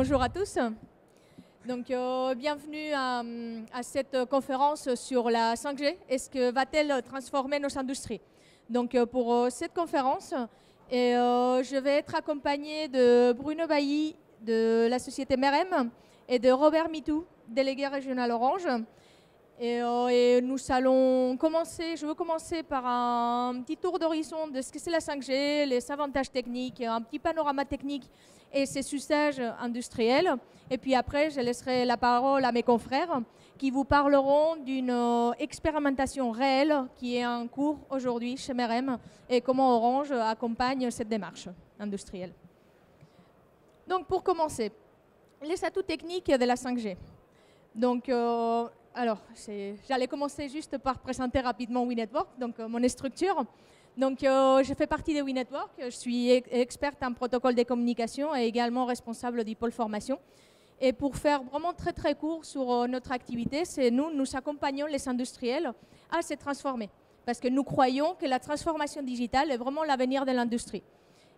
Bonjour à tous. Donc, bienvenue à cette conférence sur la 5G. Est-ce que va-t-elle transformer nos industries? Donc, pour cette conférence, je vais être accompagnée de Bruno Bailly de la société Merem et de Robert Mitou, délégué régional Orange. Et nous allons commencer, je veux commencer par un petit tour d'horizon de ce que c'est la 5G, les avantages techniques, un petit panorama technique et ses usages industriels. Et puis après, je laisserai la parole à mes confrères qui vous parleront d'une expérimentation réelle qui est en cours aujourd'hui chez Merem et comment Orange accompagne cette démarche industrielle. Donc pour commencer, les atouts techniques de la 5G. Donc, alors, j'allais commencer juste par présenter rapidement WeNetwork, donc mon structure. Donc, je fais partie de WeNetwork, je suis experte en protocole de communication et également responsable du pôle formation. Et pour faire vraiment très très court sur notre activité, c'est nous accompagnons les industriels à se transformer. Parce que nous croyons que la transformation digitale est vraiment l'avenir de l'industrie.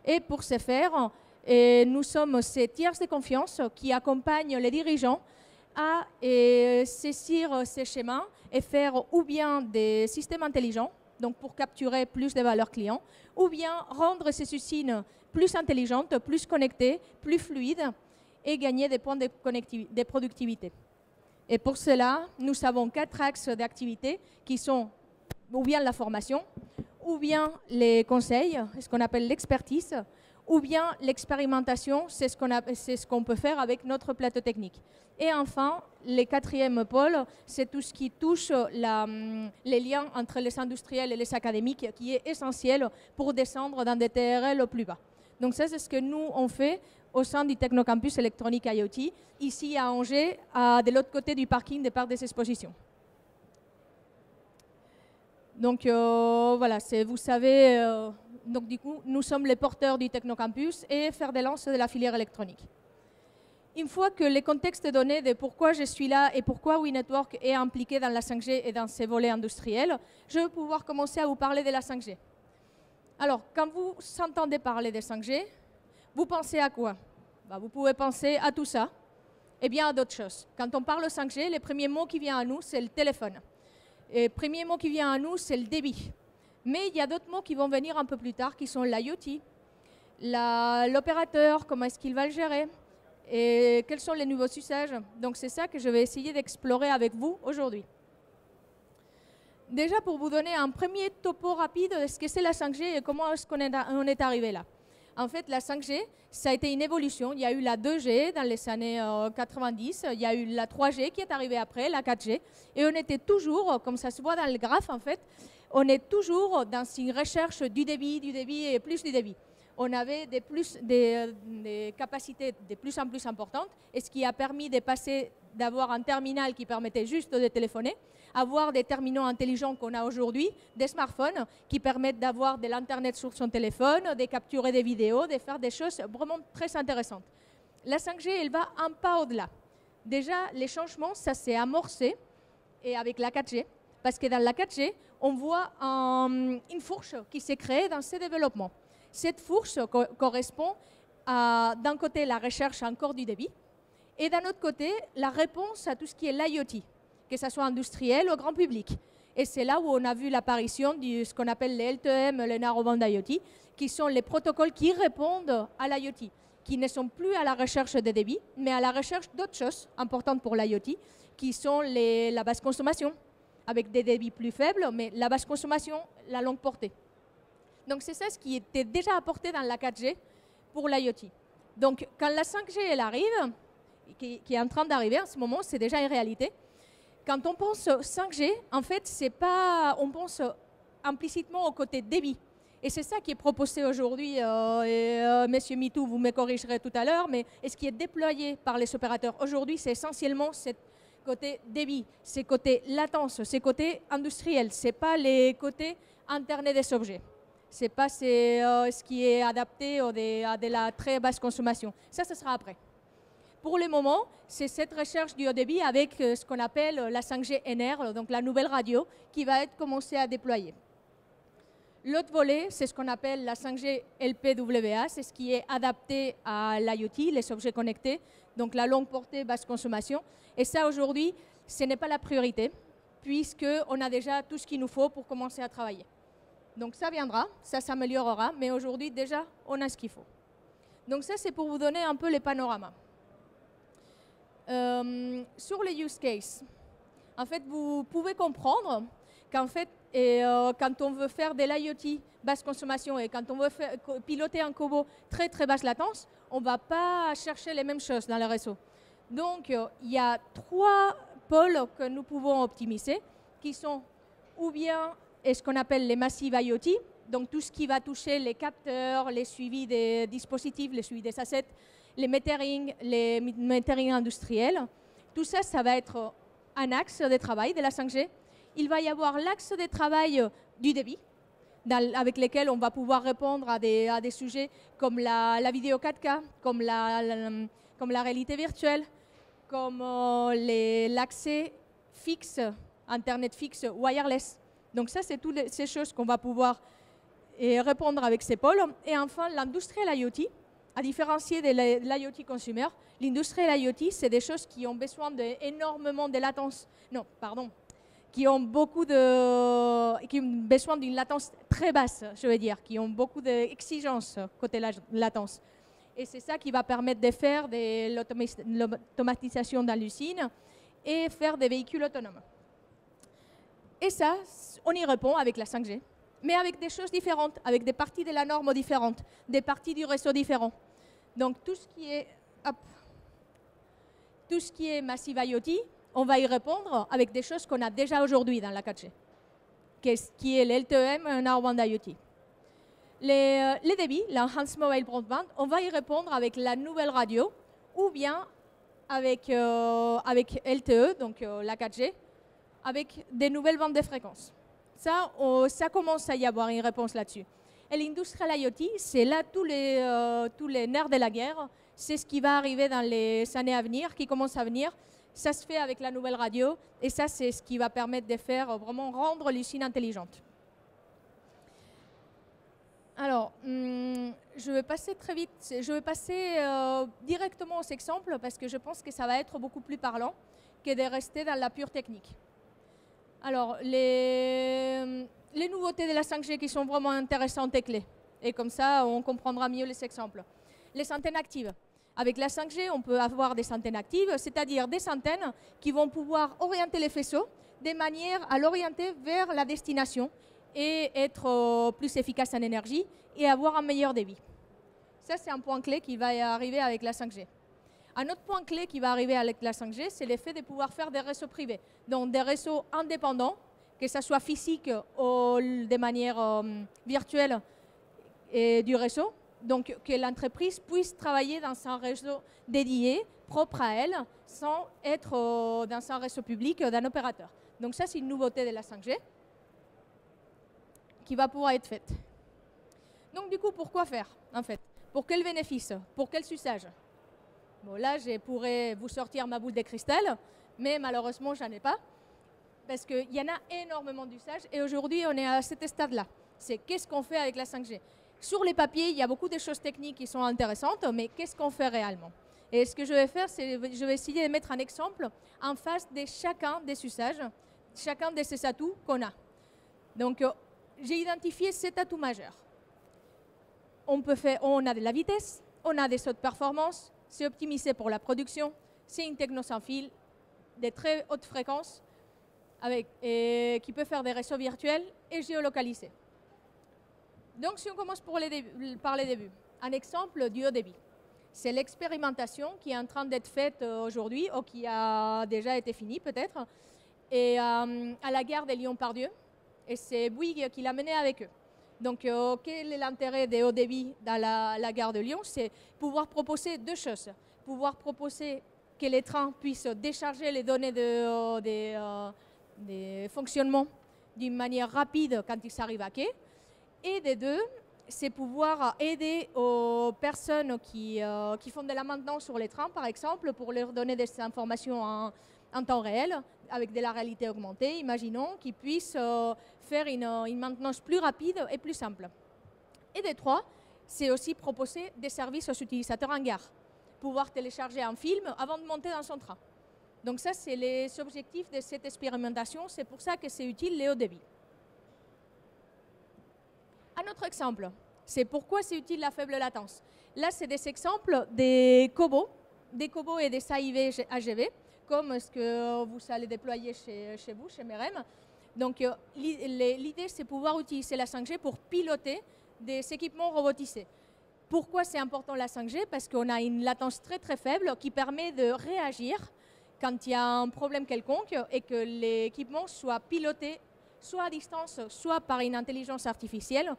Et pour ce faire, nous sommes ces tiers de confiance qui accompagnent les dirigeants à saisir ces schémas et faire ou bien des systèmes intelligents, donc pour capturer plus de valeur client, ou bien rendre ces usines plus intelligentes, plus connectées, plus fluides et gagner des points de productivité. Et pour cela, nous avons 4 axes d'activité qui sont ou bien la formation, ou bien les conseils, ce qu'on appelle l'expertise, ou bien l'expérimentation, c'est ce qu'on peut faire avec notre plateau technique. Et enfin, le 4e pôle, c'est tout ce qui touche les liens entre les industriels et les académiques, qui est essentiel pour descendre dans des TRL au plus bas. Donc ça, c'est ce que nous, on fait au sein du Technocampus électronique IoT, ici à Angers, de l'autre côté du parking des parcs des expositions. Donc voilà, vous savez, donc du coup, nous sommes les porteurs du Technocampus et fer de lance de la filière électronique. Une fois que les contextes donnés de pourquoi je suis là et pourquoi WeNetwork est impliqué dans la 5G et dans ses volets industriels, je vais pouvoir commencer à vous parler de la 5G. Alors, quand vous entendez parler de 5G, vous pensez à quoi? Vous pouvez penser à tout ça et bien à d'autres choses. Quand on parle de 5G, le premier mot qui vient à nous, c'est le téléphone. Et le premier mot qui vient à nous, c'est le débit. Mais il y a d'autres mots qui vont venir un peu plus tard, qui sont l'IoT, l'opérateur, comment est-ce qu'il va le gérer, et quels sont les nouveaux usages. Donc c'est ça que je vais essayer d'explorer avec vous aujourd'hui. Déjà, pour vous donner un premier topo rapide de ce que c'est la 5G et comment est-ce qu'on est arrivé là. En fait, la 5G, ça a été une évolution. Il y a eu la 2G dans les années 90, il y a eu la 3G qui est arrivée après, la 4G. Et on était toujours, comme ça se voit dans le graphe en fait, on est toujours dans une recherche du débit et plus du débit. On avait des capacités de plus en plus importantes, et ce qui a permis de passer d'avoir un terminal qui permettait juste de téléphoner, avoir des terminaux intelligents qu'on a aujourd'hui, des smartphones qui permettent d'avoir de l'Internet sur son téléphone, de capturer des vidéos, de faire des choses vraiment très intéressantes. La 5G, elle va un pas au-delà. Déjà, les changements, ça s'est amorcé et avec la 4G, parce que dans la 4G, on voit une fourche qui s'est créée dans ces développements. Cette fourche correspond à, d'un côté, la recherche encore du débit, et d'un autre côté, la réponse à tout ce qui est l'IoT, que ce soit industriel ou grand public. Et c'est là où on a vu l'apparition de ce qu'on appelle les LTM, les Narrowband IoT, qui sont les protocoles qui répondent à l'IoT, qui ne sont plus à la recherche de débit, mais à la recherche d'autres choses importantes pour l'IoT, qui sont la basse consommation, avec des débits plus faibles, mais la basse consommation, la longue portée. Donc c'est ça ce qui était déjà apporté dans la 4G pour l'IoT. Donc quand la 5G elle arrive, qui est en train d'arriver en ce moment, c'est déjà une réalité. Quand on pense 5G, en fait, on pense implicitement au côté débit. Et c'est ça qui est proposé aujourd'hui, Monsieur Mitou, vous me corrigerez tout à l'heure, mais ce qui est déployé par les opérateurs aujourd'hui, c'est essentiellement ce côté débit, c'est côté latence, c'est côté industriel, ce n'est pas les côtés Internet des objets. Ce n'est pas ce qui est adapté à de la très basse consommation. Ça, ce sera après. Pour le moment, c'est cette recherche du haut débit avec ce qu'on appelle la 5G NR, donc la nouvelle radio, qui va être commencée à déployer. L'autre volet, c'est ce qu'on appelle la 5G LPWA, c'est ce qui est adapté à l'IoT, les objets connectés, donc la longue portée, basse consommation. Et ça, aujourd'hui, ce n'est pas la priorité, puisqu'on a déjà tout ce qu'il nous faut pour commencer à travailler. Donc ça viendra, ça s'améliorera, mais aujourd'hui, déjà, on a ce qu'il faut. Donc ça, c'est pour vous donner un peu les panoramas. Sur les use cases, en fait, vous pouvez comprendre qu'en fait, quand on veut faire de l'IoT basse consommation et quand on veut piloter un cobot très très basse latence, on ne va pas chercher les mêmes choses dans le réseau. Donc, il y a 3 pôles que nous pouvons optimiser, qui sont ou bien ce qu'on appelle les massives IoT, donc tout ce qui va toucher les capteurs, les suivis des dispositifs, les suivis des assets, les metering industriels. Tout ça, ça va être un axe de travail de la 5G. Il va y avoir l'axe de travail du débit, avec lesquels on va pouvoir répondre à des sujets comme la vidéo 4K, comme la réalité virtuelle, comme l'accès fixe, Internet fixe, wireless. Donc ça, c'est toutes ces choses qu'on va pouvoir répondre avec ces pôles. Et enfin, l'industrial IoT, à différencier de l'IoT consumer, l'industrial IoT, c'est des choses qui ont besoin énormément de latence. Non, pardon. Qui ont besoin d'une latence très basse, je veux dire, qui ont beaucoup d'exigences côté latence. Et c'est ça qui va permettre de faire de l'automatisation dans l'usine et faire des véhicules autonomes. Et ça, on y répond avec la 5G, mais avec des choses différentes, avec des parties de la norme différentes, des parties du réseau différents. Donc tout ce qui est Massive IoT, on va y répondre avec des choses qu'on a déjà aujourd'hui dans la 4G, qui est l'LTE-M et un Narrowband IoT. Les débits, l'Enhanced Mobile Broadband, on va y répondre avec la nouvelle radio ou bien avec LTE, donc la 4G, avec des nouvelles bandes de fréquences. Ça commence à y avoir une réponse là-dessus. Et l'industrial IoT, c'est là tous les nerfs de la guerre. C'est ce qui va arriver dans les années à venir, qui commence à venir. Ça se fait avec la nouvelle radio. Et ça, c'est ce qui va permettre de faire vraiment rendre l'usine intelligente. Alors, je vais passer très vite. Je vais passer directement aux exemples parce que je pense que ça va être beaucoup plus parlant que de rester dans la pure technique. Alors, les nouveautés de la 5G qui sont vraiment intéressantes et clés. Et comme ça, on comprendra mieux les exemples. Les antennes actives. Avec la 5G, on peut avoir des antennes actives, c'est-à-dire des antennes qui vont pouvoir orienter les faisceaux de manière à l'orienter vers la destination et être plus efficace en énergie et avoir un meilleur débit. Ça, c'est un point clé qui va arriver avec la 5G. Un autre point clé qui va arriver avec la 5G, c'est l'effet de pouvoir faire des réseaux privés, donc des réseaux indépendants, que ce soit physique ou de manière virtuelle et du réseau, donc que l'entreprise puisse travailler dans un réseau dédié, propre à elle, sans être dans un réseau public d'un opérateur. Donc ça, c'est une nouveauté de la 5G qui va pouvoir être faite. Donc du coup, pourquoi faire, en fait? Pour quel bénéfice? Pour quel usage? Bon, là, je pourrais vous sortir ma boule de cristal, mais malheureusement, je n'en ai pas, parce qu'il y en a énormément d'usages, et aujourd'hui, on est à cet stade-là. C'est qu'est-ce qu'on fait avec la 5G? Sur les papiers, il y a beaucoup de choses techniques qui sont intéressantes, mais qu'est-ce qu'on fait réellement? Et ce que je vais faire, c'est je vais essayer de mettre un exemple en face de chacun des usages, chacun de ces atouts qu'on a. Donc, j'ai identifié 7 atouts majeurs. On a de la vitesse, on a des sauts de performance, c'est optimisé pour la production, c'est une techno sans fil, de très haute fréquence, qui peut faire des réseaux virtuels et géolocalisés. Donc, si on commence par les débuts, un exemple du haut débit. C'est l'expérimentation qui est en train d'être faite aujourd'hui, ou qui a déjà été finie peut-être, et à la gare de Lyon-Part-Dieu. Et c'est Bouygues qui l'a mené avec eux. Donc, quel est l'intérêt des hauts débits dans la gare de Lyon? C'est pouvoir proposer deux choses. Pouvoir proposer que les trains puissent décharger les données des fonctionnements d'une manière rapide quand ils arrivent à quai. Et des deux, c'est pouvoir aider aux personnes qui font de la maintenance sur les trains, par exemple, pour leur donner des informations en temps réel, avec de la réalité augmentée, imaginons, qu'ils puissent faire une maintenance plus rapide et plus simple. Et des trois, c'est aussi proposer des services aux utilisateurs en gare, pouvoir télécharger un film avant de monter dans son train. Donc ça, c'est les objectifs de cette expérimentation. C'est pour ça que c'est utile les hauts débits. Un autre exemple, c'est pourquoi c'est utile la faible latence. Là, c'est des exemples des cobots et des AIV AGV, comme ce que vous allez déployer chez vous, chez Merem. Donc l'idée, c'est pouvoir utiliser la 5G pour piloter des équipements robotisés. Pourquoi c'est important la 5G? Parce qu'on a une latence très très faible qui permet de réagir quand il y a un problème quelconque et que l'équipement soit piloté soit à distance, soit par une intelligence artificielle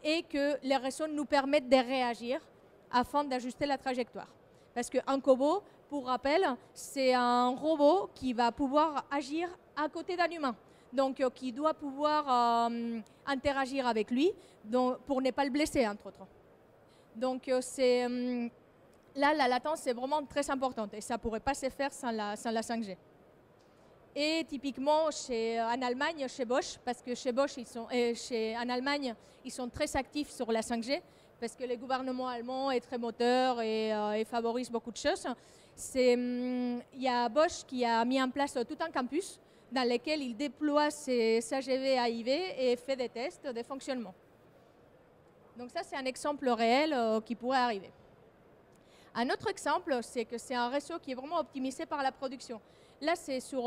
et que les réseaux nous permettent de réagir afin d'ajuster la trajectoire. Parce qu'un cobot, pour rappel, c'est un robot qui va pouvoir agir à côté d'un humain. Donc qui doit pouvoir interagir avec lui pour ne pas le blesser, entre autres. Donc là, la latence est vraiment très importante et ça ne pourrait pas se faire sans la 5G. Et typiquement en Allemagne, chez Bosch, parce que chez Bosch, en Allemagne, ils sont très actifs sur la 5G, parce que le gouvernement allemand est très moteur et favorise beaucoup de choses. Il y a Bosch qui a mis en place tout un campus dans lequel il déploie ses AGV AIV et fait des tests de fonctionnement. Donc ça, c'est un exemple réel qui pourrait arriver. Un autre exemple, c'est que c'est un réseau qui est vraiment optimisé par la production. Là, c'est sur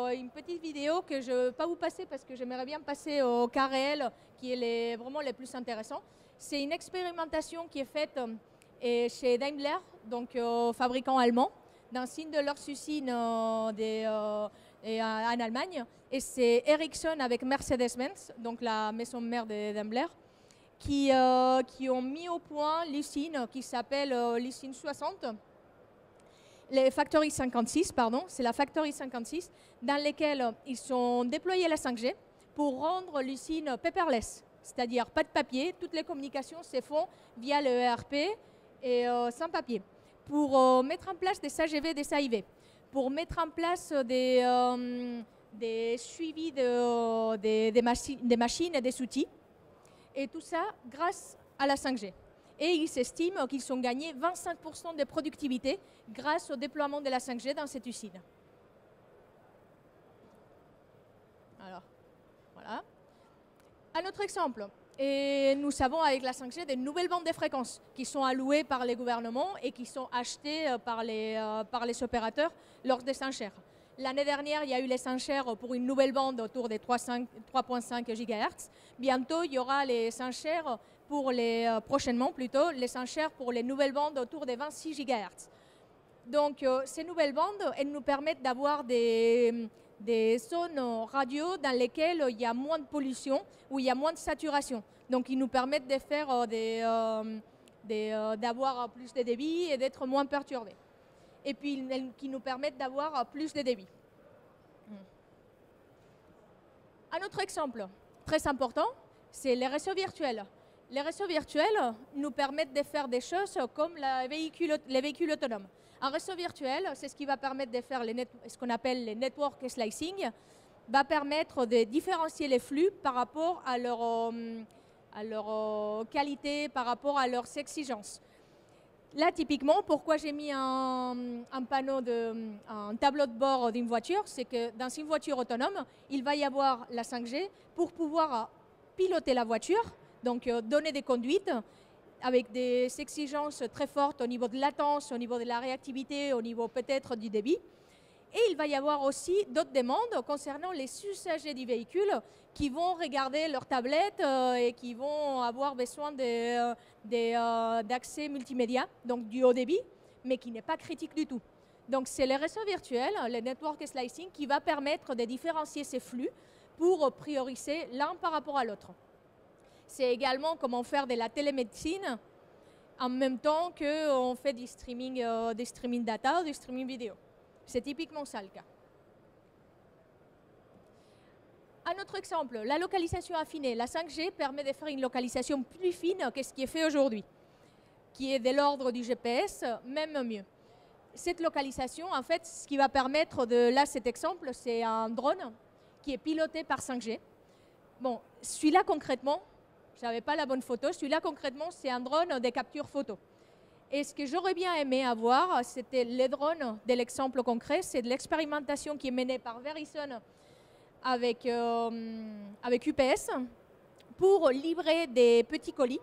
une petite vidéo que je ne vais pas vous passer parce que j'aimerais bien passer au cas réel qui est vraiment le plus intéressant. C'est une expérimentation qui est faite chez Daimler, donc fabricant allemand, dans une de leurs usines en Allemagne. Et c'est Ericsson avec Mercedes-Benz, donc la maison mère de Daimler, qui ont mis au point l'usine qui s'appelle l'usine 60. Les Factory 56, pardon, c'est la Factory 56, dans lesquelles ils ont déployé la 5G pour rendre l'usine paperless, c'est-à-dire pas de papier, toutes les communications se font via le ERP et sans papier, pour mettre en place des AGV, des AIV, pour mettre en place des suivis des machines et des outils, et tout ça grâce à la 5G. Et ils s'estiment qu'ils ont gagné 25% de productivité grâce au déploiement de la 5G dans cette usine. Alors, voilà. Un autre exemple. Et nous avons avec la 5G des nouvelles bandes de fréquences qui sont allouées par les gouvernements et qui sont achetées par les opérateurs lors des enchères. L'année dernière, il y a eu les enchères pour une nouvelle bande autour des 3,5 GHz. Bientôt, il y aura les enchères prochainement plutôt, les enchères pour les nouvelles bandes autour des 26 GHz. Donc, ces nouvelles bandes, elles nous permettent d'avoir des zones radio dans lesquelles il y a moins de pollution, où il y a moins de saturation. Donc, ils nous permettent de faire d'avoir plus de débit et d'être moins perturbés. Et puis, qui nous permettent d'avoir plus de débit. Un autre exemple très important, c'est les réseaux virtuels. Les réseaux virtuels nous permettent de faire des choses comme les véhicules autonomes. Un réseau virtuel, c'est ce qui va permettre de faire ce qu'on appelle les network slicing, va permettre de différencier les flux par rapport à leur qualité, par rapport à leurs exigences. Là, typiquement, pourquoi j'ai mis un tableau de bord d'une voiture, c'est que dans une voiture autonome, il va y avoir la 5G pour pouvoir piloter la voiture, donc donner des conduites avec des exigences très fortes au niveau de latence, au niveau de la réactivité, au niveau peut-être du débit. Et il va y avoir aussi d'autres demandes concernant les usagers du véhicule qui vont regarder leur tablette et qui vont avoir besoin d'accès multimédia, donc du haut débit, mais qui n'est pas critique du tout. Donc c'est les réseaux virtuels, le network slicing, qui va permettre de différencier ces flux pour prioriser l'un par rapport à l'autre. C'est également comment faire de la télémédecine en même temps qu'on fait du streaming data ou du streaming vidéo. C'est typiquement ça le cas. Un autre exemple, la localisation affinée. La 5G permet de faire une localisation plus fine que ce qui est fait aujourd'hui, qui est de l'ordre du GPS, même mieux. Cette localisation, en fait, ce qui va permettre là, cet exemple, c'est un drone qui est piloté par 5G. Bon, celui-là concrètement, je n'avais pas la bonne photo, celui-là concrètement, c'est un drone de capture photo. Et ce que j'aurais bien aimé avoir, c'était les drones de l'exemple concret. C'est de l'expérimentation qui est menée par Verizon avec UPS pour livrer des petits colis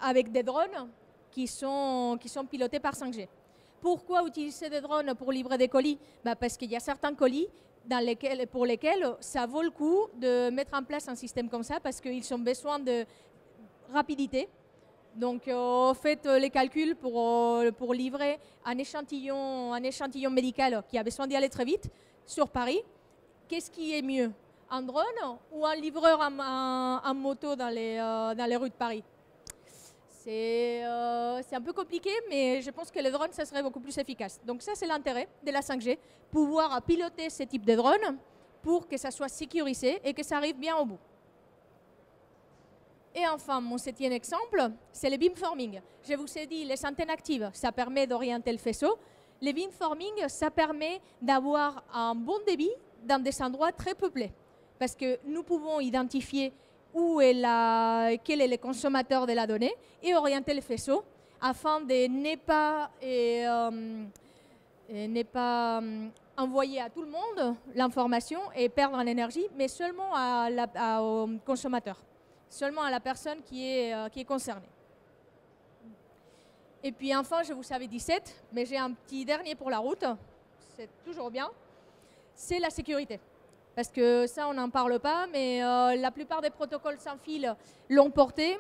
avec des drones qui sont pilotés par 5G. Pourquoi utiliser des drones pour livrer des colis? Parce qu'il y a certains colis pour lesquels ça vaut le coup de mettre en place un système comme ça parce qu'ils ont besoin de rapidité. Donc, faites les calculs pour livrer un échantillon médical qui a besoin d'y aller très vite sur Paris. Qu'est-ce qui est mieux? Un drone ou un livreur en moto dans les rues de Paris? C'est un peu compliqué, mais je pense que le drone, ça serait beaucoup plus efficace. Donc ça, c'est l'intérêt de la 5G, pouvoir piloter ce type de drone pour que ça soit sécurisé et que ça arrive bien au bout. Et enfin, mon 7e exemple, c'est le beamforming. Je vous ai dit, les antennes actives, ça permet d'orienter le faisceau. Le beamforming, ça permet d'avoir un bon débit dans des endroits très peuplés. Parce que nous pouvons identifier quel est le consommateur de la donnée et orienter le faisceau afin de ne pas envoyer à tout le monde l'information et perdre en énergie, mais seulement au consommateur, seulement à la personne qui est concernée. Et puis enfin, je vous avais dit 7, mais j'ai un petit dernier pour la route, c'est toujours bien, c'est la sécurité. Parce que ça, on n'en parle pas, mais la plupart des protocoles sans fil l'ont porté.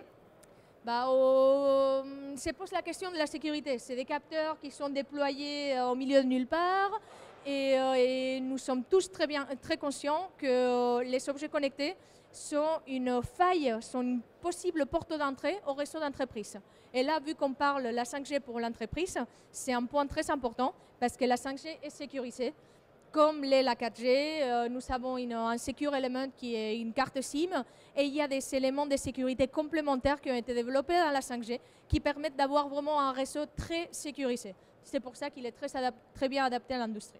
Se pose la question de la sécurité. C'est des capteurs qui sont déployés au milieu de nulle part. Et nous sommes tous très conscients que les objets connectés sont une faille, sont une possible porte d'entrée au réseau d'entreprise. Et là, vu qu'on parle de la 5G pour l'entreprise, c'est un point très important parce que la 5G est sécurisée. Comme l'est la 4G, nous avons un Secure Element qui est une carte SIM et il y a des éléments de sécurité complémentaires qui ont été développés dans la 5G qui permettent d'avoir vraiment un réseau très sécurisé. C'est pour ça qu'il est très bien adapté à l'industrie.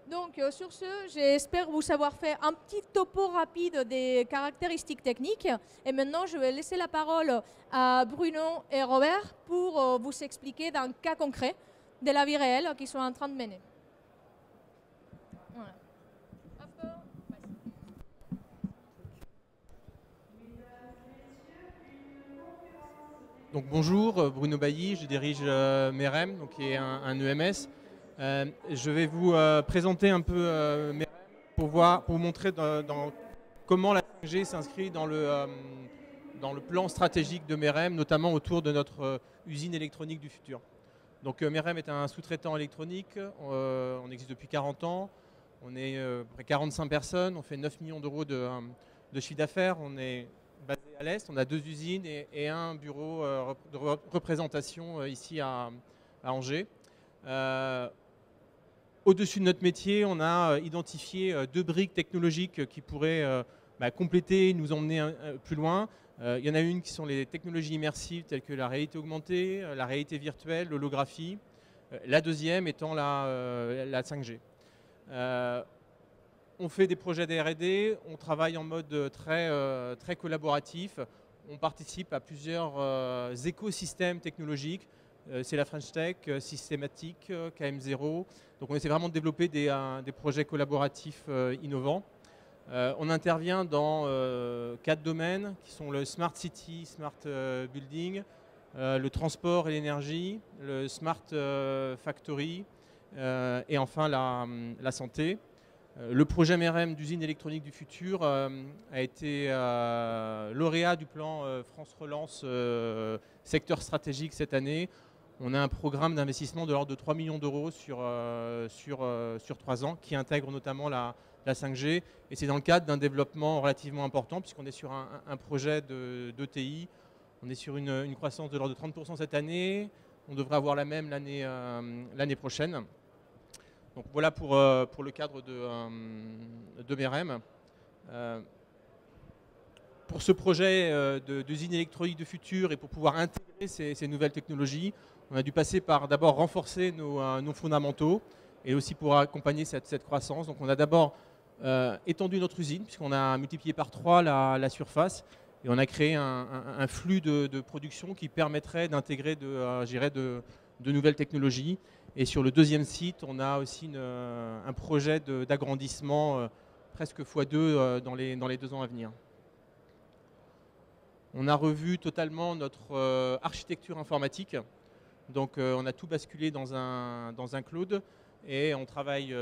Donc sur ce, j'espère vous avoir fait un petit topo rapide des caractéristiques techniques. Et maintenant, je vais laisser la parole à Bruno et Robert pour vous expliquer d'un cas concret de la vie réelle qu'ils sont en train de mener. Voilà. Donc bonjour, Bruno Bailly, je dirige MEREM, donc qui est un EMS. Je vais vous présenter un peu MEREM pour vous montrer comment la 5G s'inscrit dans le plan stratégique de MEREM, notamment autour de notre usine électronique du futur. Donc MEREM est un sous-traitant électronique, on existe depuis 40 ans, on est à peu près 45 personnes, on fait 9 millions d'euros de chiffre d'affaires, on est basé à l'Est, on a 2 usines et un bureau de représentation ici à Angers. Au-dessus de notre métier, on a identifié 2 briques technologiques qui pourraient compléter, nous emmener plus loin. Il y en a une qui sont les technologies immersives telles que la réalité augmentée, la réalité virtuelle, l'holographie. La deuxième étant la 5G. On fait des projets de R&D, on travaille en mode très collaboratif. On participe à plusieurs écosystèmes technologiques. C'est la French Tech, Systématique, KM0. Donc on essaie vraiment de développer des projets collaboratifs innovants. On intervient dans 4 domaines qui sont le Smart City, Smart Building, le transport et l'énergie, le Smart Factory et enfin la santé. Le projet MEREM d'usine électronique du futur a été lauréat du plan France Relance secteur stratégique cette année. On a un programme d'investissement de l'ordre de 3 millions d'euros sur 3 ans qui intègre notamment la 5G. Et c'est dans le cadre d'un développement relativement important puisqu'on est sur un projet d'ETI. On est sur une croissance de l'ordre de 30% cette année. On devrait avoir la même l'année prochaine. Donc voilà pour le cadre de MEREM. Pour ce projet d'usine électronique du futur et pour pouvoir intégrer ces nouvelles technologies, on a dû passer par d'abord renforcer nos fondamentaux et aussi pour accompagner cette croissance. Donc on a d'abord étendu notre usine puisqu'on a multiplié par 3 la surface Et on a créé un flux de production qui permettrait d'intégrer de nouvelles technologies. Et sur le deuxième site, on a aussi un projet d'agrandissement presque x2 dans les 2 ans à venir. On a revu totalement notre architecture informatique. Donc on a tout basculé dans un cloud et on travaille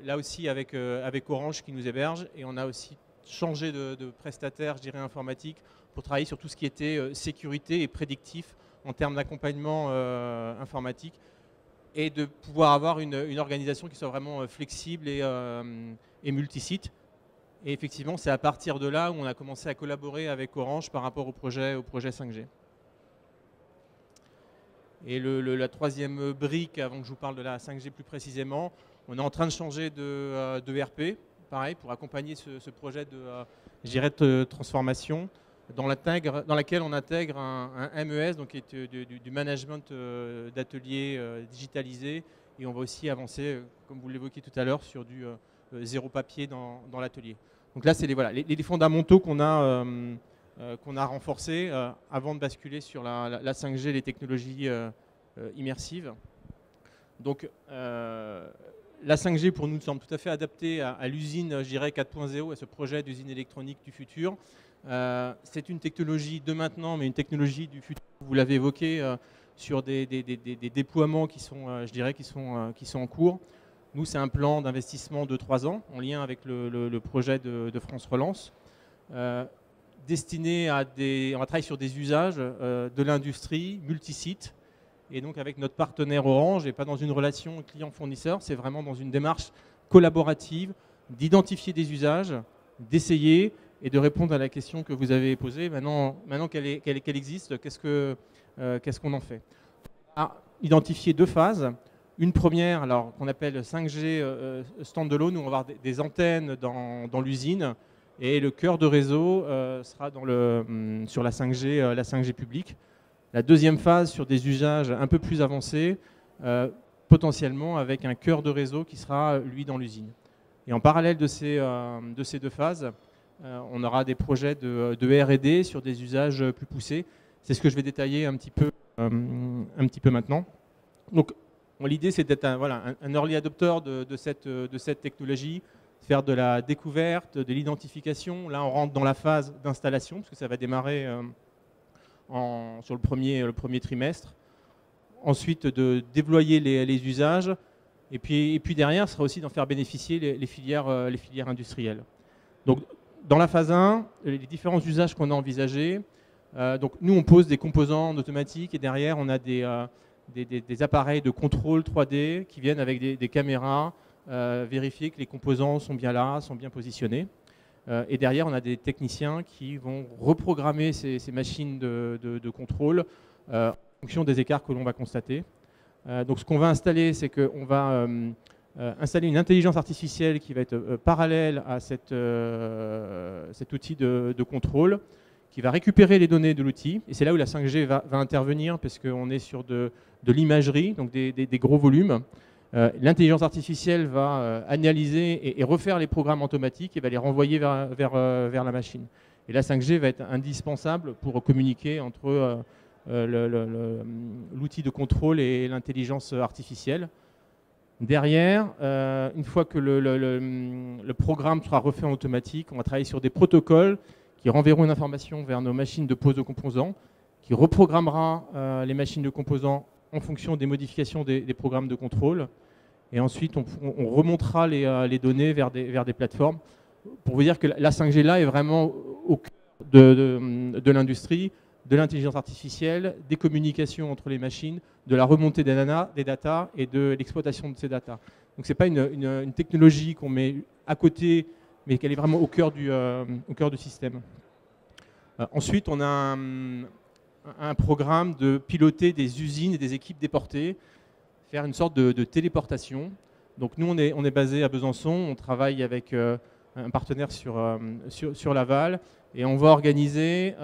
là aussi avec Orange qui nous héberge, et on a aussi changé de prestataire, je dirais, informatique pour travailler sur tout ce qui était sécurité et prédictif en termes d'accompagnement informatique, et de pouvoir avoir une organisation qui soit vraiment flexible et multisite. Et effectivement, c'est à partir de là où on a commencé à collaborer avec Orange par rapport au projet 5G. Et la troisième brique, avant que je vous parle de la 5G plus précisément, on est en train de changer de RP, pareil, pour accompagner ce projet de transformation, dans laquelle on intègre un MES, donc qui est du management d'ateliers digitalisé, et on va aussi avancer, comme vous l'évoquiez tout à l'heure, sur du zéro papier dans l'atelier. Donc là, c'est les fondamentaux qu'on a renforcés avant de basculer sur la 5G, les technologies immersives. Donc la 5G pour nous semble tout à fait adaptée à l'usine, je dirais, 4.0, à ce projet d'usine électronique du futur. C'est une technologie de maintenant, mais une technologie du futur, vous l'avez évoqué, sur des déploiements qui sont, je dirais, qui sont en cours. Nous, c'est un plan d'investissement de 3 ans, en lien avec le projet de France Relance, destiné on va travailler sur des usages de l'industrie, multisite, et donc avec notre partenaire Orange, et pas dans une relation client-fournisseur, c'est vraiment dans une démarche collaborative, d'identifier des usages, d'essayer et de répondre à la question que vous avez posée. Maintenant qu'elle existe, qu'est-ce qu'on en fait? Identifier 2 phases. Une première, alors qu'on appelle 5G standalone, où on va avoir des antennes dans l'usine, et le cœur de réseau sera sur la 5G publique. La deuxième phase sur des usages un peu plus avancés, potentiellement avec un cœur de réseau qui sera, lui, dans l'usine. Et en parallèle de ces 2 phases, on aura des projets de R&D sur des usages plus poussés. C'est ce que je vais détailler un petit peu maintenant. Donc, l'idée, c'est d'être un early adopter de cette technologie, faire de la découverte, de l'identification. Là, on rentre dans la phase d'installation, parce que ça va démarrer sur le premier trimestre. Ensuite, de déployer les usages. Et puis derrière, ce sera aussi d'en faire bénéficier les filières industrielles. Donc, dans la phase 1, les différents usages qu'on a envisagés. Donc, nous, on pose des composants en automatique, et derrière, on a des appareils de contrôle 3D qui viennent avec des caméras, vérifier que les composants sont bien là, sont bien positionnés. Et derrière, on a des techniciens qui vont reprogrammer ces machines de contrôle en fonction des écarts que l'on va constater. Donc ce qu'on va installer, c'est qu'on va installer une intelligence artificielle qui va être parallèle à cet outil de contrôle, qui va récupérer les données de l'outil. Et c'est là où la 5G va intervenir, parce qu'on est sur de l'imagerie, donc des gros volumes. L'intelligence artificielle va analyser et refaire les programmes automatiques et va les renvoyer vers la machine. Et la 5G va être indispensable pour communiquer entre l'outil de contrôle et l'intelligence artificielle. Derrière, une fois que le programme sera refait en automatique, on va travailler sur des protocoles qui renverront une information vers nos machines de pose de composants, qui reprogrammera les machines de composants en fonction des modifications des programmes de contrôle. Et ensuite, on remontera les données vers des plateformes. Pour vous dire que la 5G là est vraiment au cœur de l'industrie, de l'intelligence artificielle, des communications entre les machines, de la remontée des data et de l'exploitation de ces data. Donc ce n'est pas une technologie qu'on met à côté, mais qu'elle est vraiment au cœur du système. Ensuite, on a un programme de piloter des usines et des équipes déportées, faire une sorte de téléportation. Donc nous, on est basé à Besançon, on travaille avec un partenaire sur Laval, et on va organiser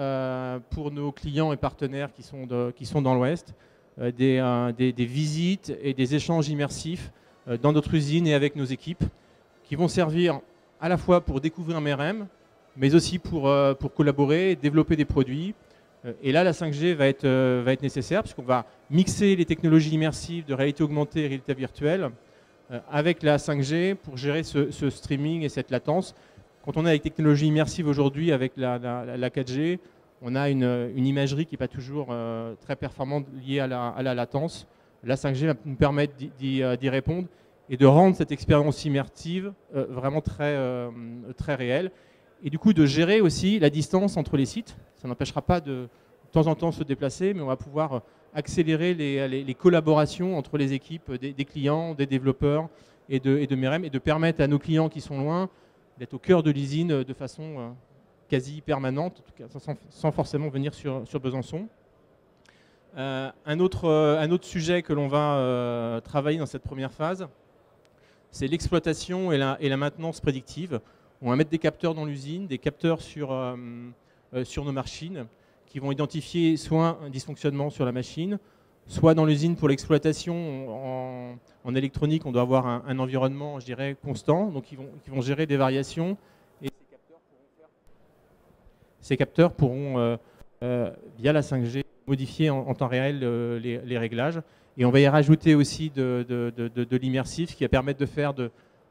pour nos clients et partenaires qui sont dans l'Ouest des visites et des échanges immersifs dans notre usine et avec nos équipes, qui vont servir à la fois pour découvrir MRM, mais aussi pour collaborer, développer des produits. Et là, la 5G va être nécessaire, puisqu'on va mixer les technologies immersives de réalité augmentée et réalité virtuelle avec la 5G pour gérer ce streaming et cette latence. Quand on a les technologies immersives aujourd'hui avec la 4G, on a une imagerie qui n'est pas toujours très performante liée à la latence. La 5G va nous permettre d'y répondre et de rendre cette expérience immersive vraiment très réelle. Et du coup, de gérer aussi la distance entre les sites. Ça n'empêchera pas de temps en temps se déplacer, mais on va pouvoir accélérer les collaborations entre les équipes des clients, des développeurs et de MEREM, et de permettre à nos clients qui sont loin d'être au cœur de l'usine de façon quasi permanente, en tout cas, sans forcément venir sur Besançon. Un autre sujet que l'on va travailler dans cette première phase, c'est l'exploitation et la maintenance prédictive. On va mettre des capteurs dans l'usine, des capteurs sur nos machines qui vont identifier soit un dysfonctionnement sur la machine, soit dans l'usine pour l'exploitation en électronique, on doit avoir un environnement, je dirais, constant, donc ils vont gérer des variations et ces capteurs pourront via la 5G, modifier en temps réel les réglages. Et on va y rajouter aussi de l'immersif qui va permettre de faire de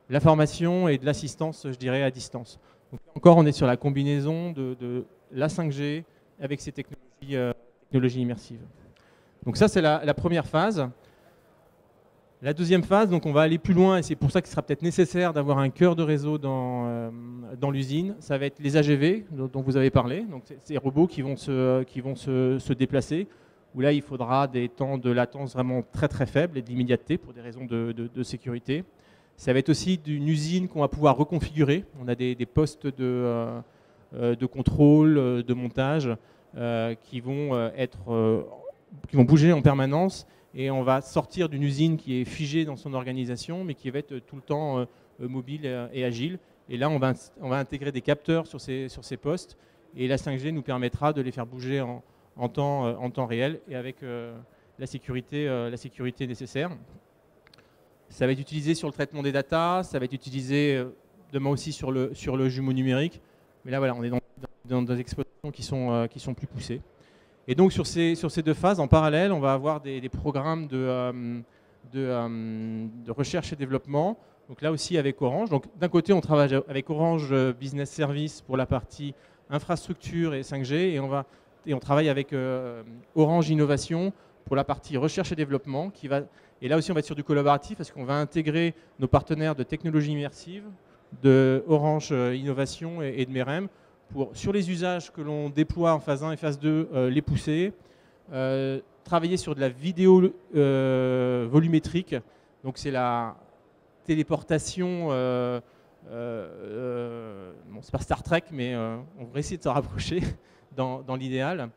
la formation et de l'assistance, je dirais, à distance. Donc, encore, on est sur la combinaison de la 5G avec ces technologies immersives. Donc ça, c'est la première phase. La deuxième phase, donc on va aller plus loin, et c'est pour ça qu'il sera peut-être nécessaire d'avoir un cœur de réseau dans l'usine. Ça va être les AGV dont vous avez parlé, donc ces robots qui vont se déplacer, où là, il faudra des temps de latence vraiment très très faibles et de l'immédiateté pour des raisons de sécurité. Ça va être aussi d'une usine qu'on va pouvoir reconfigurer. On a des postes de contrôle, de montage qui vont bouger en permanence, et on va sortir d'une usine qui est figée dans son organisation, mais qui va être tout le temps mobile et agile. Et là, on va intégrer des capteurs sur ces postes, et la 5G nous permettra de les faire bouger en temps réel et avec la sécurité nécessaire. Ça va être utilisé sur le traitement des datas, ça va être utilisé demain aussi sur le jumeau numérique. Mais là, voilà, on est dans des exploitations qui sont plus poussées. Et donc, sur ces deux phases, en parallèle, on va avoir des programmes de recherche et développement. Donc là aussi avec Orange. Donc d'un côté, on travaille avec Orange Business Service pour la partie infrastructure et 5G. Et on travaille avec Orange Innovation pour la partie recherche et développement. Et là aussi, on va être sur du collaboratif parce qu'on va intégrer nos partenaires de technologie immersive, de Orange Innovation et de MEREM, pour, sur les usages que l'on déploie en phase 1 et phase 2, les pousser, travailler sur de la vidéo volumétrique, donc c'est la téléportation, bon, c'est pas Star Trek, mais on va essayer de s'en rapprocher dans l'idéal.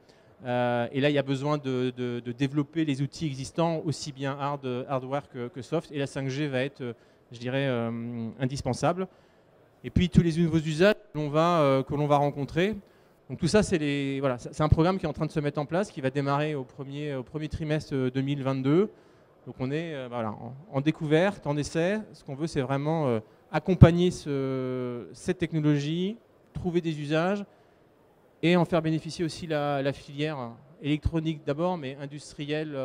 Et là, il y a besoin de développer les outils existants, aussi bien hardware que soft, et la 5G va être, je dirais, indispensable. Et puis tous les nouveaux usages que l'on va rencontrer. Donc tout ça, c'est un programme qui est en train de se mettre en place, qui va démarrer au premier trimestre 2022. Donc on est en découverte, en essai. Ce qu'on veut, c'est vraiment accompagner cette technologie, trouver des usages et en faire bénéficier aussi la filière électronique d'abord, mais industrielle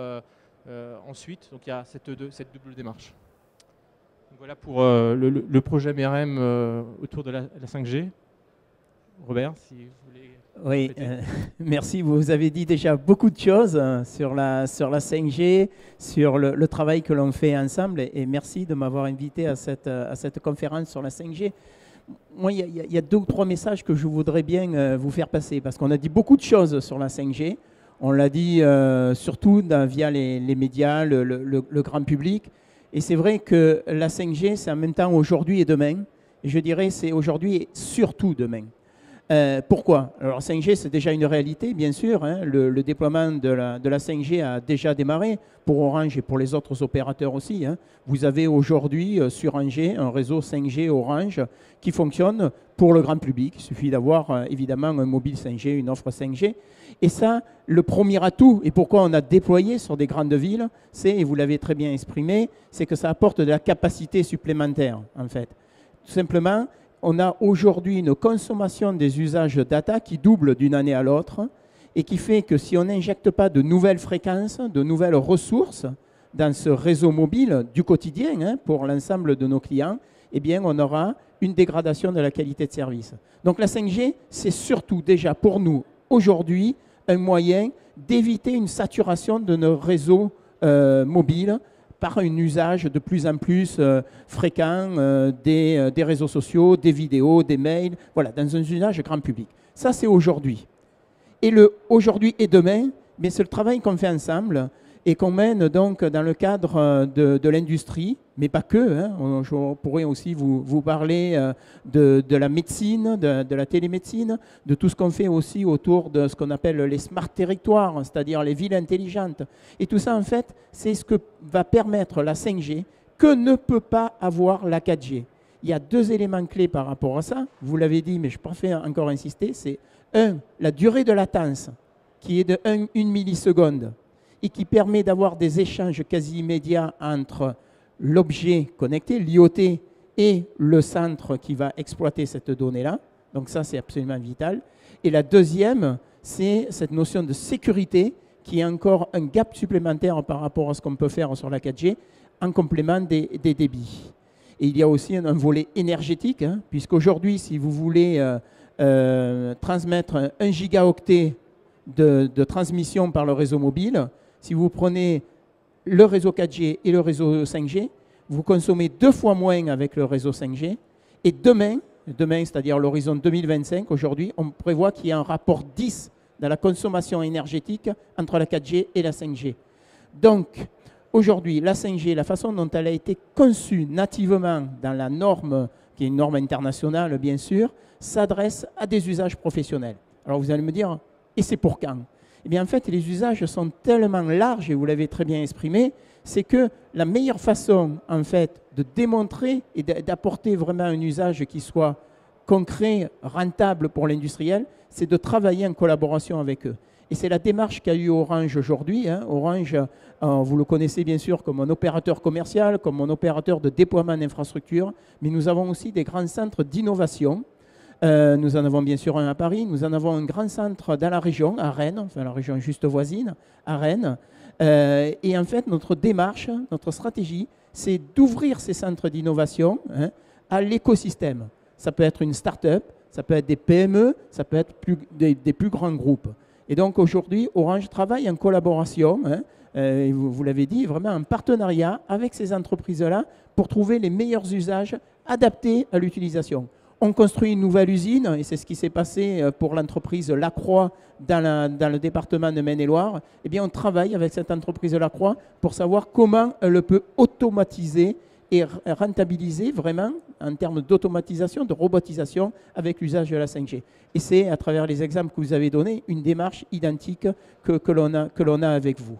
ensuite. Donc il y a cette double démarche. Donc voilà pour le projet MEREM autour de la 5G. Robert, si vous voulez... Oui, merci. Vous avez dit déjà beaucoup de choses sur la 5G, sur le travail que l'on fait ensemble, et merci de m'avoir invité à cette conférence sur la 5G. Moi, il y a 2 ou 3 messages que je voudrais bien vous faire passer, parce qu'on a dit beaucoup de choses sur la 5G. On l'a dit surtout via les médias, le grand public. Et c'est vrai que la 5G, c'est en même temps aujourd'hui et demain. Et je dirais c'est aujourd'hui et surtout demain. Pourquoi? Alors 5G, c'est déjà une réalité, bien sûr. Hein. Le déploiement de la 5G a déjà démarré pour Orange et pour les autres opérateurs aussi. Hein. Vous avez aujourd'hui sur Angers un réseau 5G Orange qui fonctionne pour le grand public. Il suffit d'avoir évidemment un mobile 5G, une offre 5G. Et ça, le premier atout, et pourquoi on a déployé sur des grandes villes, c'est, et vous l'avez très bien exprimé, c'est que ça apporte de la capacité supplémentaire, en fait. Tout simplement, on a aujourd'hui une consommation des usages data qui double d'une année à l'autre et qui fait que si on n'injecte pas de nouvelles fréquences, de nouvelles ressources dans ce réseau mobile du quotidien hein, pour l'ensemble de nos clients, eh bien, on aura une dégradation de la qualité de service. Donc la 5G, c'est surtout déjà pour nous, aujourd'hui, un moyen d'éviter une saturation de nos réseaux mobiles par un usage de plus en plus fréquent des réseaux sociaux, des vidéos, des mails, voilà, dans un usage grand public. Ça, c'est aujourd'hui. Et le aujourd'hui et demain, c'est le travail qu'on fait ensemble et qu'on mène donc dans le cadre de l'industrie, mais pas que. Hein. Je pourrais aussi vous parler de la médecine, de la télémédecine, de tout ce qu'on fait aussi autour de ce qu'on appelle les smart territoires, c'est-à-dire les villes intelligentes. Et tout ça, en fait, c'est ce que va permettre la 5G que ne peut pas avoir la 4G. Il y a deux éléments clés par rapport à ça. Vous l'avez dit, mais je préfère encore insister. C'est la durée de latence, qui est de 1 milliseconde, et qui permet d'avoir des échanges quasi immédiats entre l'objet connecté, l'IoT, et le centre qui va exploiter cette donnée-là. Donc ça, c'est absolument vital. Et la deuxième, c'est cette notion de sécurité, qui est encore un gap supplémentaire par rapport à ce qu'on peut faire sur la 4G, en complément des débits. Et il y a aussi un volet énergétique, hein, puisqu'aujourd'hui, si vous voulez transmettre 1 gigaoctet de transmission par le réseau mobile, si vous prenez le réseau 4G et le réseau 5G, vous consommez 2 fois moins avec le réseau 5G. Et demain c'est-à-dire l'horizon 2025, aujourd'hui, on prévoit qu'il y ait un rapport 10 dans la consommation énergétique entre la 4G et la 5G. Donc, aujourd'hui, la 5G, la façon dont elle a été conçue nativement dans la norme, qui est une norme internationale, bien sûr, s'adresse à des usages professionnels. Alors, vous allez me dire, et c'est pour quand ? Eh bien, en fait, les usages sont tellement larges, et vous l'avez très bien exprimé, c'est que la meilleure façon, en fait, de démontrer et d'apporter vraiment un usage qui soit concret, rentable pour l'industriel, c'est de travailler en collaboration avec eux. Et c'est la démarche qu'a eu Orange aujourd'hui. Hein. Orange, vous le connaissez bien sûr comme un opérateur commercial, comme un opérateur de déploiement d'infrastructures, mais nous avons aussi des grands centres d'innovation. Nous en avons bien sûr un à Paris, nous en avons un grand centre dans la région, à Rennes, enfin la région juste voisine, à Rennes. Et en fait, notre démarche, notre stratégie, c'est d'ouvrir ces centres d'innovation hein, à l'écosystème. Ça peut être une start-up, ça peut être des PME, ça peut être des plus grands groupes. Et donc aujourd'hui, Orange travaille en collaboration, hein, vous l'avez dit, vraiment en partenariat avec ces entreprises-là pour trouver les meilleurs usages adaptés à l'utilisation. On construit une nouvelle usine, et c'est ce qui s'est passé pour l'entreprise Lacroix dans le département de Maine-et-Loire. Eh bien, on travaille avec cette entreprise Lacroix pour savoir comment elle peut automatiser et rentabiliser vraiment en termes d'automatisation, de robotisation avec l'usage de la 5G. Et c'est, à travers les exemples que vous avez donnés, une démarche identique que l'on a avec vous.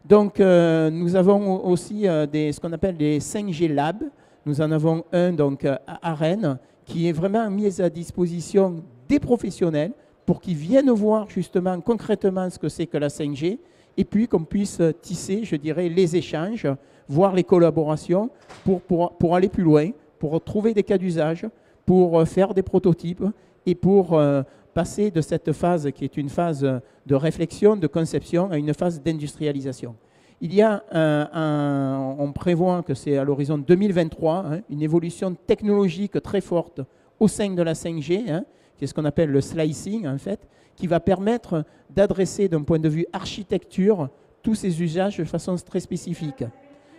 Donc, nous avons aussi ce qu'on appelle des 5G Labs. Nous en avons un donc, à Rennes, qui est vraiment mis à disposition des professionnels pour qu'ils viennent voir justement concrètement ce que c'est que la 5G et puis qu'on puisse tisser, je dirais, les échanges, voir les collaborations pour aller plus loin, pour trouver des cas d'usage, pour faire des prototypes et pour passer de cette phase qui est une phase de réflexion, de conception à une phase d'industrialisation. Il y a on prévoit que c'est à l'horizon 2023, hein, une évolution technologique très forte au sein de la 5G, hein, qui est ce qu'on appelle le slicing en fait, qui va permettre d'adresser d'un point de vue architecture tous ces usages de façon très spécifique.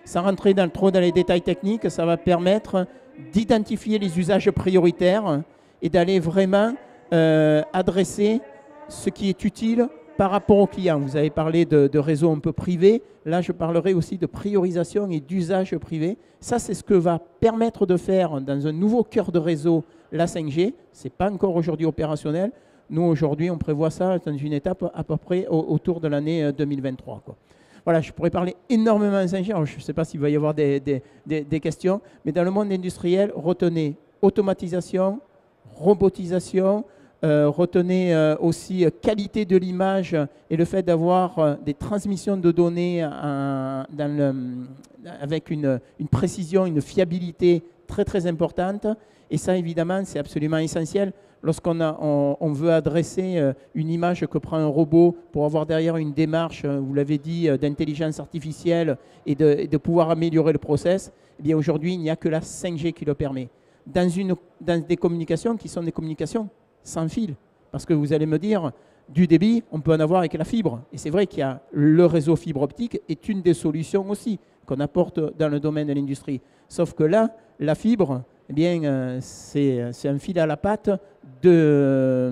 Sans rentrer trop dans les détails techniques, ça va permettre d'identifier les usages prioritaires et d'aller vraiment adresser ce qui est utile par rapport aux clients. Vous avez parlé de réseaux un peu privés. Là, je parlerai aussi de priorisation et d'usage privé. Ça, c'est ce que va permettre de faire dans un nouveau cœur de réseau la 5G. Ce n'est pas encore aujourd'hui opérationnel. Nous, aujourd'hui, on prévoit ça dans une étape à peu près autour de l'année 2023. Quoi. Voilà, je pourrais parler énormément de 5G. Alors, je ne sais pas s'il va y avoir des questions, mais dans le monde industriel, retenez automatisation, robotisation, retenez aussi qualité de l'image et le fait d'avoir des transmissions de données avec une précision, une fiabilité très très importante. Et ça, évidemment, c'est absolument essentiel. Lorsqu'on veut adresser une image que prend un robot pour avoir derrière une démarche, vous l'avez dit, d'intelligence artificielle et de pouvoir améliorer le process, eh bien aujourd'hui, il n'y a que la 5G qui le permet. Dans des communications qui sont des communications sans fil. Parce que vous allez me dire, du débit, on peut en avoir avec la fibre. Et c'est vrai qu'il y a le réseau fibre optique est une des solutions aussi qu'on apporte dans le domaine de l'industrie. Sauf que là, la fibre, eh bien, c'est un fil à la patte de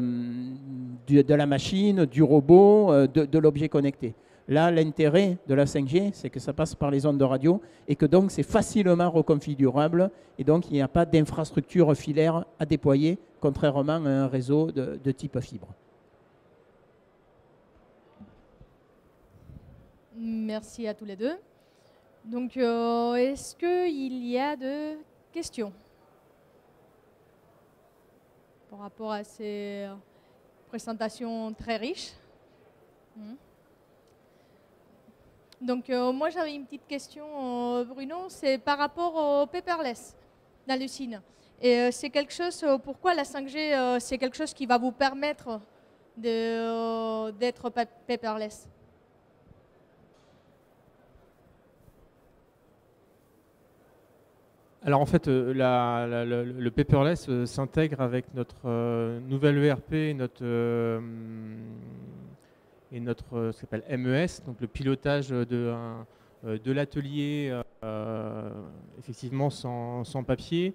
la machine, du robot, de l'objet connecté. Là, l'intérêt de la 5G, c'est que ça passe par les ondes de radio et que donc c'est facilement reconfigurable et donc il n'y a pas d'infrastructure filaire à déployer, contrairement à un réseau de type fibre. Merci à tous les deux. Donc, est-ce qu'il y a de questions par rapport à ces présentations très riches? Donc, moi, j'avais une petite question, Bruno, c'est par rapport au paperless dans l'usine. Et c'est quelque chose, pourquoi la 5G, c'est quelque chose qui va vous permettre d'être paperless? Alors en fait, le paperless s'intègre avec notre nouvelle ERP et notre ce qu'on appelle MES, donc le pilotage de l'atelier effectivement sans papier.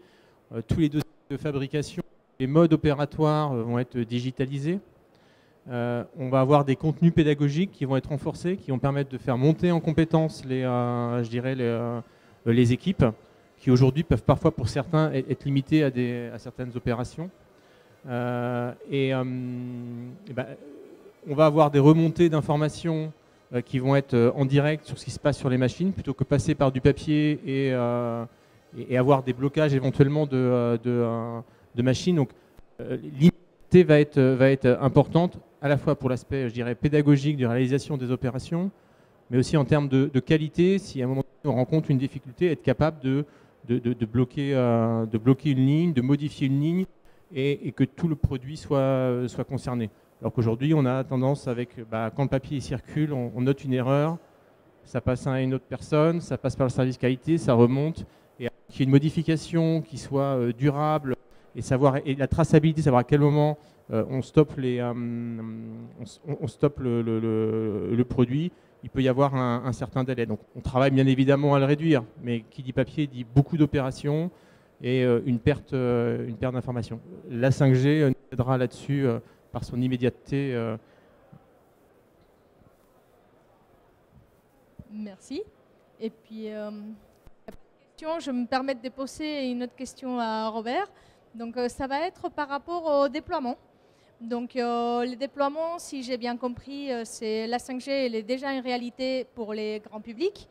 Tous les dossiers de fabrication, les modes opératoires vont être digitalisés. On va avoir des contenus pédagogiques qui vont être renforcés, qui vont permettre de faire monter en compétences les équipes, qui aujourd'hui peuvent parfois pour certains être limités à certaines opérations. On va avoir des remontées d'informations qui vont être en direct sur ce qui se passe sur les machines, plutôt que passer par du papier et avoir des blocages éventuellement de machines. Donc l'unité va être importante, à la fois pour l'aspect, je dirais, pédagogique de réalisation des opérations, mais aussi en termes de qualité, si à un moment donné on rencontre une difficulté, être capable de bloquer une ligne, de modifier une ligne et que tout le produit soit concerné. Alors qu'aujourd'hui, on a tendance quand le papier circule, on note une erreur, ça passe à une autre personne, ça passe par le service qualité, ça remonte, et qu'il y ait une modification qui soit durable et la traçabilité, savoir à quel moment on stoppe le produit. Il peut y avoir un certain délai. Donc on travaille bien évidemment à le réduire, mais qui dit papier dit beaucoup d'opérations et une perte d'informations. La 5G nous aidera là-dessus par son immédiateté. Merci. Et puis, je me permets de poser une autre question à Robert. Donc ça va être par rapport au déploiement. Donc le déploiement, si j'ai bien compris, c'est la 5G, elle est déjà une réalité pour les grands publics.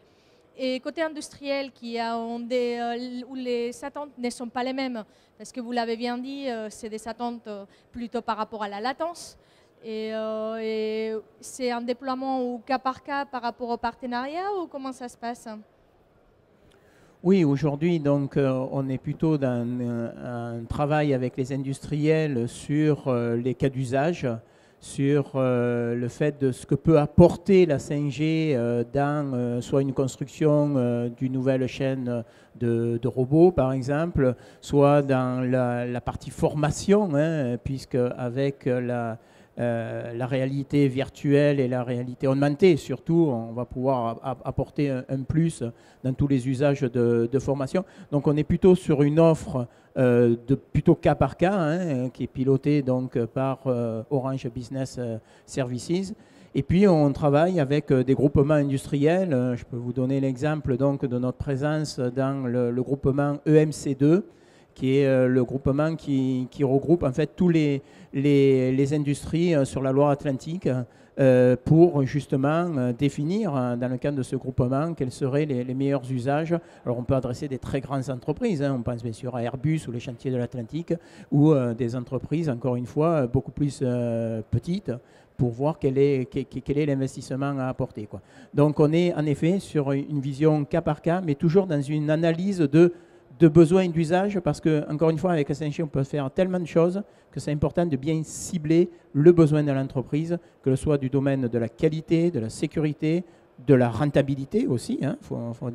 Et côté industriel, où les attentes ne sont pas les mêmes, parce que vous l'avez bien dit, c'est des attentes plutôt par rapport à la latence. Et c'est un déploiement au cas par rapport au partenariat, ou comment ça se passe? Oui, aujourd'hui, donc, on est plutôt dans un travail avec les industriels sur les cas d'usage, sur le fait de ce que peut apporter la 5G dans soit une construction d'une nouvelle chaîne de robots, par exemple, soit dans la partie formation, puisque avec la réalité virtuelle et la réalité augmentée, surtout, on va pouvoir apporter un plus dans tous les usages de formation. Donc, on est plutôt sur une offre plutôt cas par cas, qui est pilotée donc par Orange Business Services. Et puis, on travaille avec des groupements industriels. Je peux vous donner l'exemple donc de notre présence dans le groupement EMC2, qui est le groupement qui regroupe en fait tous les industries sur la Loire-Atlantique pour justement définir dans le cadre de ce groupement quels seraient les meilleurs usages. Alors on peut adresser des très grandes entreprises, on pense bien sûr à Airbus ou les chantiers de l'Atlantique, ou des entreprises encore une fois beaucoup plus petites pour voir quel est l'investissement à apporter, quoi. Donc on est en effet sur une vision cas par cas, mais toujours dans une analyse de de besoins d'usage, parce que, encore une fois, avec la 5G, on peut faire tellement de choses que c'est important de bien cibler le besoin de l'entreprise, que ce soit du domaine de la qualité, de la sécurité, de la rentabilité aussi, hein, faut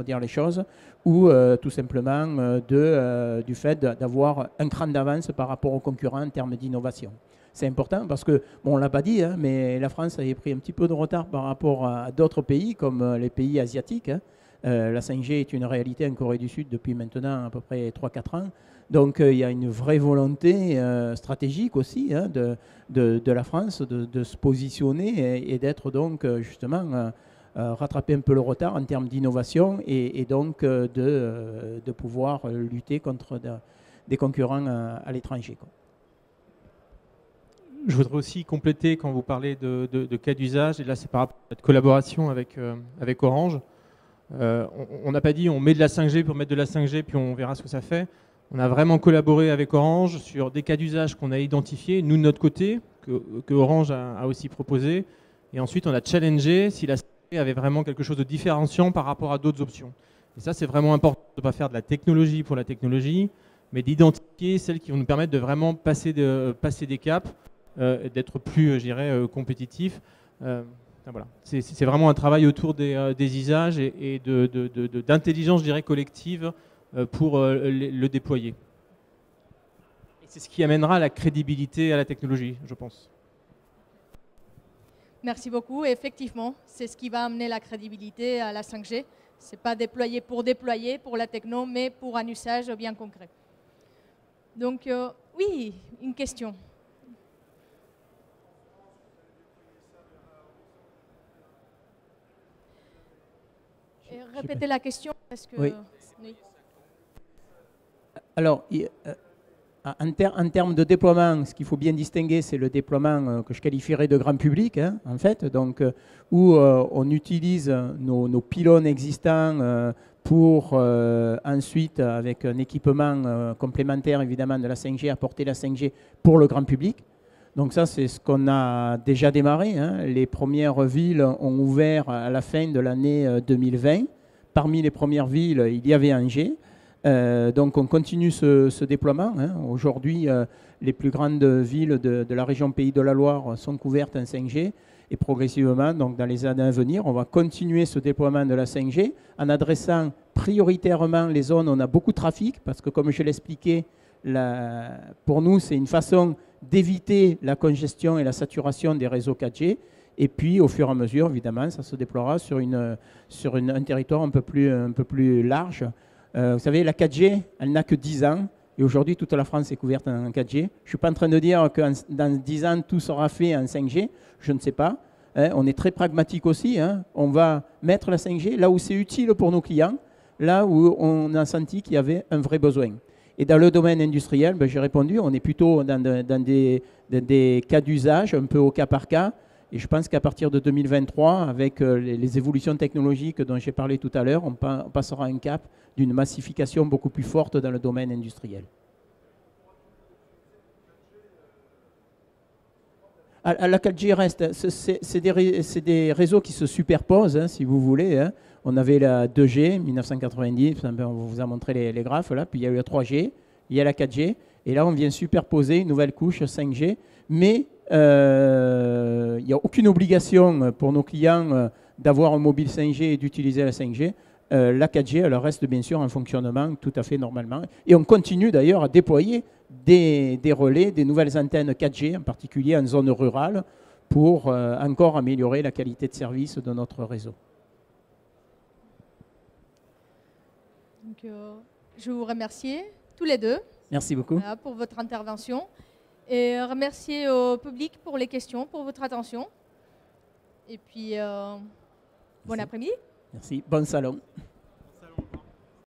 dire les choses, ou tout simplement du fait d'avoir un cran d'avance par rapport aux concurrents en termes d'innovation. C'est important parce que, bon, on ne l'a pas dit, hein, mais la France avait pris un petit peu de retard par rapport à d'autres pays, comme les pays asiatiques. Hein. La 5G est une réalité en Corée du Sud depuis maintenant à peu près 3-4 ans. Donc il y a une vraie volonté stratégique aussi, hein, de la France de se positionner et d'être donc justement rattraper un peu le retard en termes d'innovation et donc de pouvoir lutter contre des concurrents à l'étranger. Je voudrais aussi compléter quand vous parlez de cas d'usage, et là c'est par rapport à notre collaboration avec Orange. On n'a pas dit on met de la 5G pour mettre de la 5G puis on verra ce que ça fait. On a vraiment collaboré avec Orange sur des cas d'usage qu'on a identifiés, nous de notre côté, que Orange a aussi proposé. Et ensuite on a challengé si la 5G avait vraiment quelque chose de différenciant par rapport à d'autres options. Et ça c'est vraiment important de ne pas faire de la technologie pour la technologie, mais d'identifier celles qui vont nous permettre de vraiment passer des caps, d'être plus, je dirais, compétitif. Voilà. C'est vraiment un travail autour des usages et d'intelligence, je dirais, collective pour le déployer. Et c'est ce qui amènera la crédibilité à la technologie, je pense. Merci beaucoup. Et effectivement, c'est ce qui va amener la crédibilité à la 5G. Ce n'est pas déployer pour la techno, mais pour un usage bien concret. Donc, oui, une question. Répétez la question. Parce que, oui. Oui. Alors, en termes de déploiement, ce qu'il faut bien distinguer, c'est le déploiement que je qualifierais de grand public, hein, en fait, donc, où on utilise nos pylônes existants pour ensuite, avec un équipement complémentaire évidemment de la 5G, apporter la 5G pour le grand public. Donc ça, c'est ce qu'on a déjà démarré. Hein. Les premières villes ont ouvert à la fin de l'année 2020. Parmi les premières villes, il y avait Angers. Donc on continue ce déploiement. Hein. Aujourd'hui, les plus grandes villes de la région Pays de la Loire sont couvertes en 5G. Et progressivement, donc dans les années à venir, on va continuer ce déploiement de la 5G en adressant prioritairement les zones où on a beaucoup de trafic, parce que comme je l'expliquais, pour nous, c'est une façon d'éviter la congestion et la saturation des réseaux 4G. Et puis, au fur et à mesure, évidemment, ça se déploiera sur un territoire un peu plus large. Vous savez, la 4G, elle n'a que 10 ans. Et aujourd'hui, toute la France est couverte en 4G. Je ne suis pas en train de dire que dans 10 ans, tout sera fait en 5G. Je ne sais pas. Hein, on est très pragmatique aussi. Hein. On va mettre la 5G là où c'est utile pour nos clients, là où on a senti qu'il y avait un vrai besoin. Et dans le domaine industriel, ben, j'ai répondu, on est plutôt dans des cas d'usage, un peu au cas par cas. Et je pense qu'à partir de 2023, avec les évolutions technologiques dont j'ai parlé tout à l'heure, on passera un cap d'une massification beaucoup plus forte dans le domaine industriel. La 4G reste, c'est des réseaux qui se superposent, hein, si vous voulez. Hein. On avait la 2G, 1990, on vous a montré les graphes, là, puis il y a eu la 3G, il y a la 4G, et là on vient superposer une nouvelle couche 5G, mais il n'y a aucune obligation pour nos clients d'avoir un mobile 5G et d'utiliser la 5G. La 4G, elle reste bien sûr en fonctionnement tout à fait normalement. Et on continue d'ailleurs à déployer des relais, des nouvelles antennes 4G, en particulier en zone rurale, pour encore améliorer la qualité de service de notre réseau. Donc, je vous remercie tous les deux. Merci beaucoup. Voilà, pour votre intervention. Et remercier au public pour les questions, pour votre attention. Et puis, bon après-midi. Merci. Bon salon.